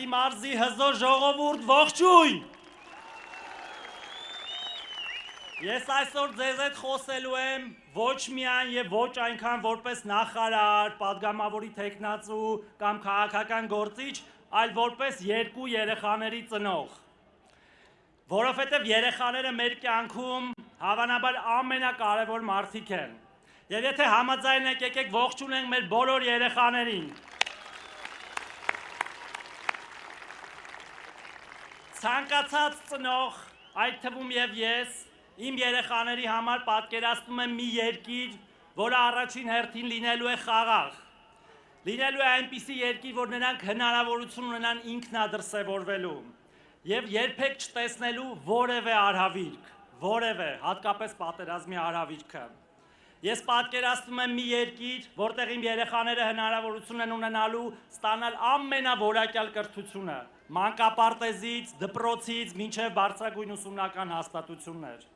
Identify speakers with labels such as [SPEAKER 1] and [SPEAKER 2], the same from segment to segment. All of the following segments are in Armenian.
[SPEAKER 1] Արարատի մարզի հզոր ժողովուրդ ողջույն։ Ես այսօր ձեզ հետ խոսելու եմ ոչ միայն եւ ոչ այնքան որպես նախարար, падգամավորի տեխնացու կամ քաղաքական գործիչ, այլ որպես երկու երեխաների ծնող։ Որովհետեւ երեխաները մեր կյանքում հավանաբար ամենակարևոր մարդիկ են։ Եվ եթե համաձայն եք, եկեք ողջունենք մեր բոլոր երեխաներին։ Ցանկացած ծնող, այդ թվում եւ ես, իմ երեխաների համար պատկերացնում եմ մի երկիր, որը առաջին հերթին լինելու է խաղաղ։ Լինելու է այնպիսի երկիր, որ նրանք հնարավորություն ունենան ինքնադրսևորվելու եւ երբեք չտեսնելու որևէ արհավիրք, որևէ, հատկապես պատերազմի արհավիրքը։ Ես պատկերացնում եմ մի երկիր, որտեղ իմ երեխաները հնարավորություն են ունենալու ստանալ ամենավորակյալ կրթությունը, մանկապարտեզից, դպրոցից, մինչև բարձրագույն ուսումնական հաստատություններ։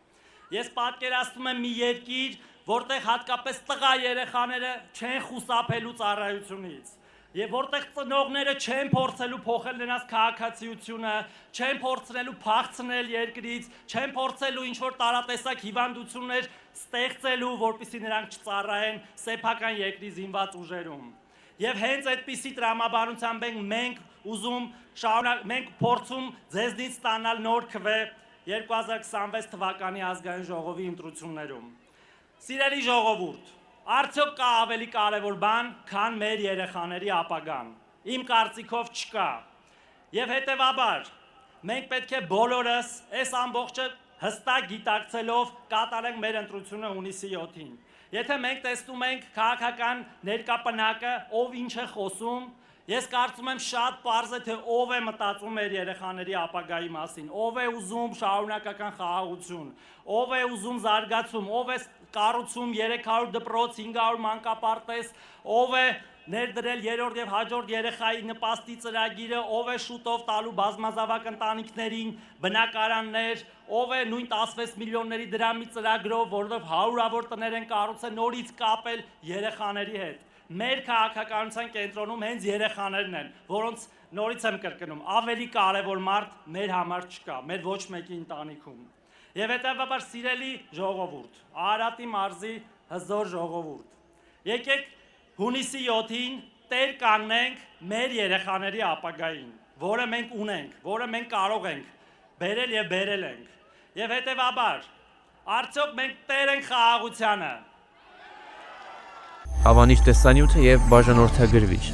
[SPEAKER 1] Ես պատկերացնում եմ մի երկիր, որտեղ հատկապես տղա երեխաները չեն խուսափելու ծառայությունից, եւ որտեղ ծնողները չեն փորձելու փոխել նրանց քաղաքացիությունը, չեն փորձելու փախցնել երկրից, չեն փորձելու ինչ-որ տարատեսակ հիվանդություններ ստեղծելու, որպեսզի նրանք չծառայեն սեփական երկրի զինված ուժերում։ Եվ հենց այդպիսի տրամաբանությամբ մենք փորձում ձեզնից ստանալ նոր քվե 2026 թվականի ազգային ժողովի ընտրություններում։ Սիրելի ժողովուրդ, արդյոք կա ավելի կարևոր բան, քան մեր երեխաների ապագան։ Իմ կարծիքով չկա։ Եվ հետևաբար, մենք պետք է բոլորս այս ամբողջը հստակ գիտակցելով կատարենք մեր ընտրությունը հունիսի 7-ին։ Եթե մենք տեսնում ենք քաղաքական ներկապնակը, ով ինչ է խոսում, ես կարծում եմ շատ պարզ է, թե ով է մտածում մեր երեխաների ապագայի մասին, ով է ուզում շարունակական խաղաղություն, ով է ուզում զարգացում, ով է կառուցում 300 դպրոց, 500 մանկապարտեզ, ով է ներդրել երրորդ եւ հաջորդ երեխայի նպաստի ծրագիրը, ով է շուտով տալու բազմազավակ ընտանիքներին բնակարաններ, ով է նույն 16 միլիոնների դրամի ծրագրով, որովհետեւ հարյուրավոր տներ են կառուցել նորից կապել երեխաների հետ։ Մեր քաղաքականության կենտրոնում հենց երեխաներն են, որոնց նորից եմ կրկնում, ավելի կարևոր մարդ մեր համար չկա, մեր ոչ մեկի ընտանիքում։ Եվ հետևաբար սիրելի ժողովուրդ, Արարատի մարզի հզոր ժողովուրդ, եկեք հունիսի 7-ին տեր կանգնենք մեր երեխաների ապագային, որը մենք ունենք, որը մենք կարող ենք բերել եւ բերել ենք։ Եվ հետևաբար, արդյոք մենք տեր ենք խաղաղությանը։
[SPEAKER 2] Հավանիչ տեսանյութը եւ բաժանորդագրվիչ։